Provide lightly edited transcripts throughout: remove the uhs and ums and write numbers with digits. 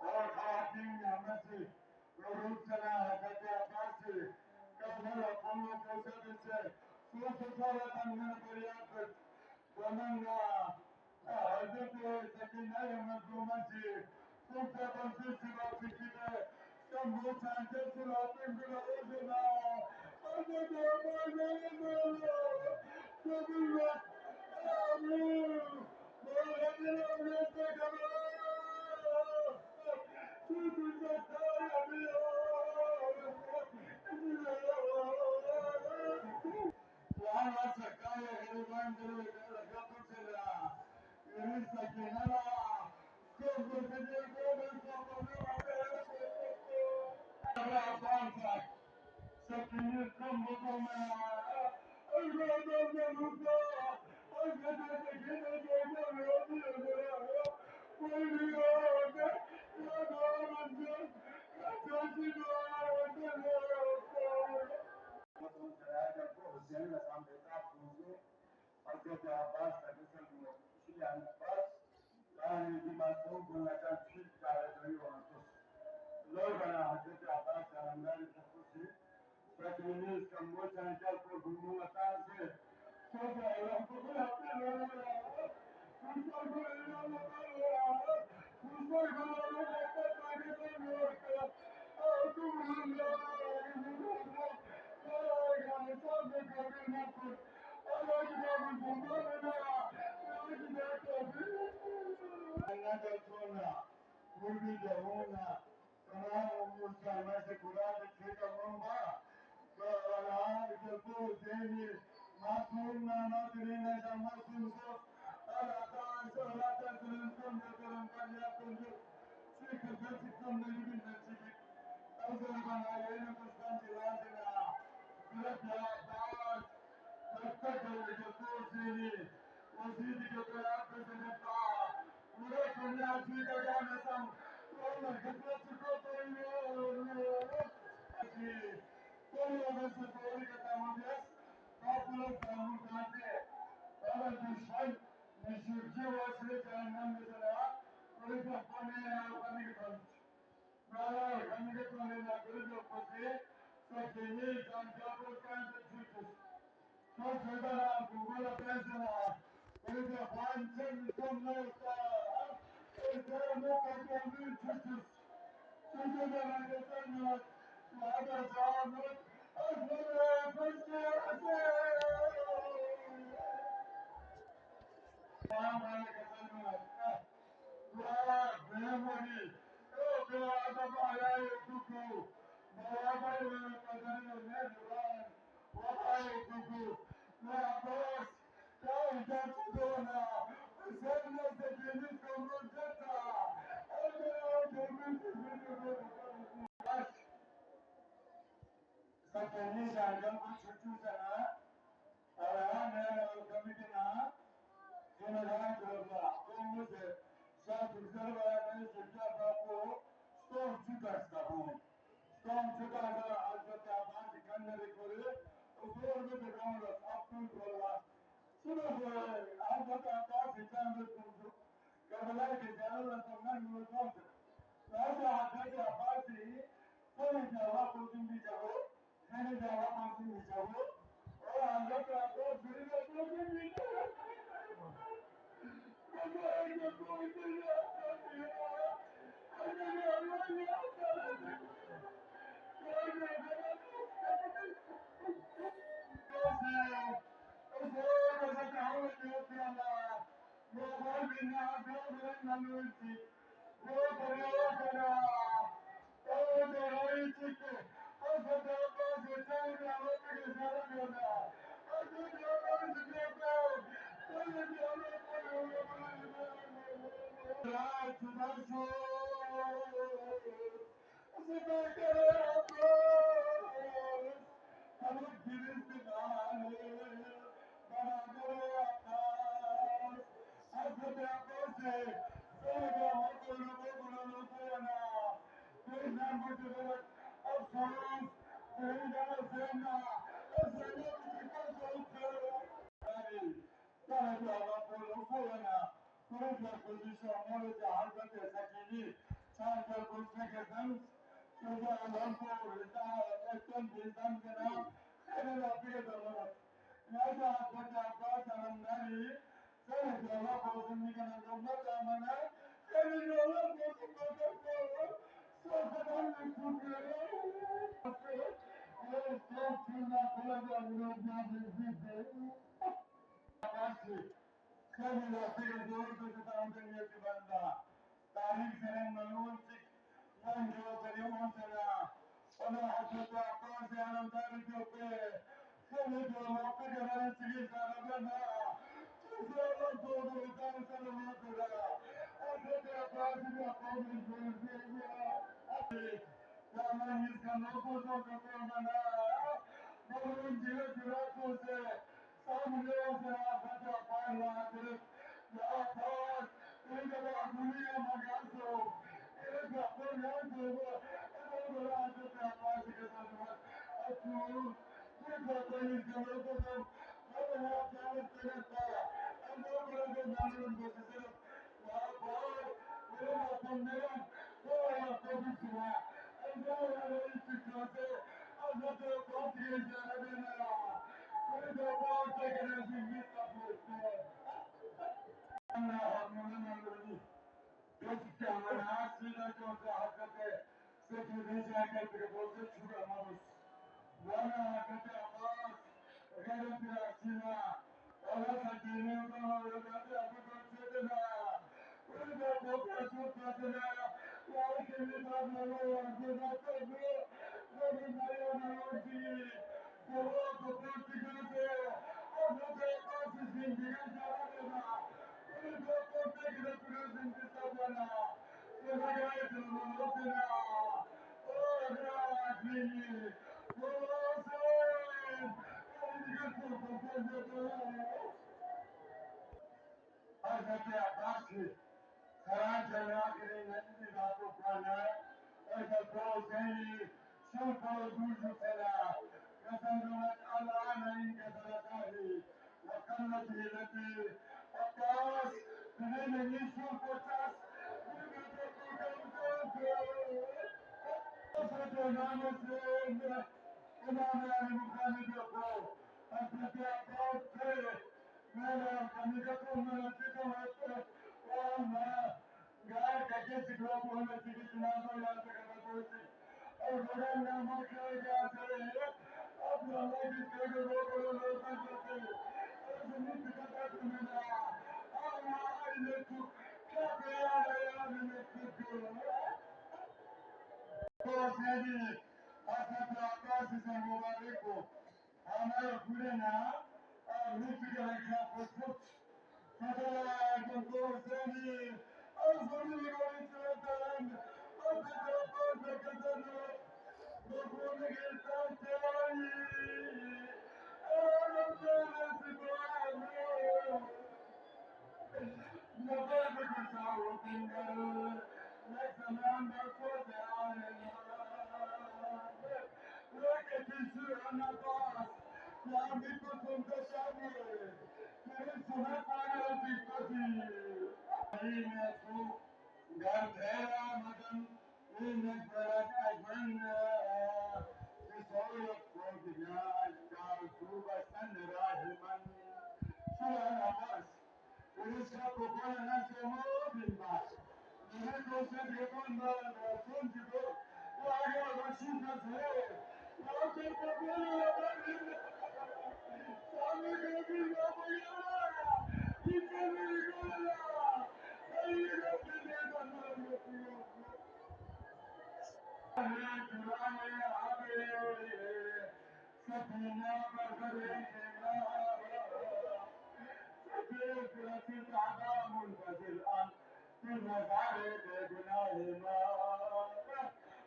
और खातिन हमसे Loruzana, Katia Kamala Pongo Posadice, Susala Tangana Pariakat, Ramanga, Adepe, Sakinaya Mazumaji, Suka Consisting of Sikita, Sambucha and Jetsul Open to the Ozana, Yani di masuk gunakan chip cara dari orang tu. Logana Hazrat Abbas Salamdar Shakusi, Sakrinis Kambocha and Jalpo Gumulatan said, So the Lorena, spiritual position, knowledge, Harvard, Sakini, Charter, Constitutions, Suja, Alampo, Rita, Western, Visan, Sena, and the Peter. Nada, Kota, Kota, Nandari, Senate, Lapa, Sinikan, and Gomata, Mana, and the Lapa, Kota, so that I'm the तारीख से मनोज मन जो करियो मसला और हजरत अब्बास से आलमदारी के ऊपर सभी जो लोग के घर से सारा बना दूसरे लोग दो दो काम से लोग करा हजरत अब्बास ने अपने जोर से दिया सामान इसका लोगों को बना मगर जिले जिला को से सामने से हजरत अब्बास ने ya Abbas, इनका दुनिया मगासो, इनका परांठो, इनका राज पे आवाज के साथ अतुल, ये कोई जरूरत नहीं, अब यहाँ चावल करता, अंदर बड़े नाम को सिर्फ वहाँ पर मेरे बातों में वो आपको भी सुना, अंदर वाले इस चीज़ से अंदर तो बहुत ही ज़्यादा देना, मेरे तो बहुत से करने से भी सब लोग Hazreti Abbas'ı Karançalı'nın netidatı kwana Erkekler seni şulkul gücü sena Kazandımat Allah'ın inkesaratari Ve kallet hileti Abbas Bilemenin şulkutas Bilemenin şulkutas Hazreti namusunda İmam Ali Muhammed Yoko Hazreti Abbas Mela Kamikato Mela Allah God kake sikwa kuona siki tunazo ya takatosi और बड़ा नाम करेगा तेरे अब Allah जिसके को रोको रोको करते और जमीन पिता तुम्हें ना Allah ने तू क्या किया है ने तू Sedi, Hazreti Abbas ise mübarek bu. Ama kulena, müzik harekatı tut. Fedaya doktor seni, azgını görüntülerden, Hazreti Abbas'a kazanır. Dokunu gelsen tevayi, Ağlam söylesi duanı. Nobody can shout in the next man that was look at this on the boss. Now people from the family. There is so much of difficulty. In a true Gandhera Madan, in a Bharat Ajman, the soul of Kodina, Charles Ruba Sandra, Human, Polícia propõe nacional Bilbao. Não consegue mandar contigo. Larga a chuva zero. Não tem problema na vida. Sabe que eu vim na manhã. E que me ligou lá. Aí eu vim na manhã. सपना منفصل عن في مزارع بنائنا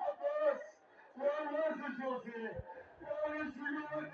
عباس والناس الجوزي والسيوط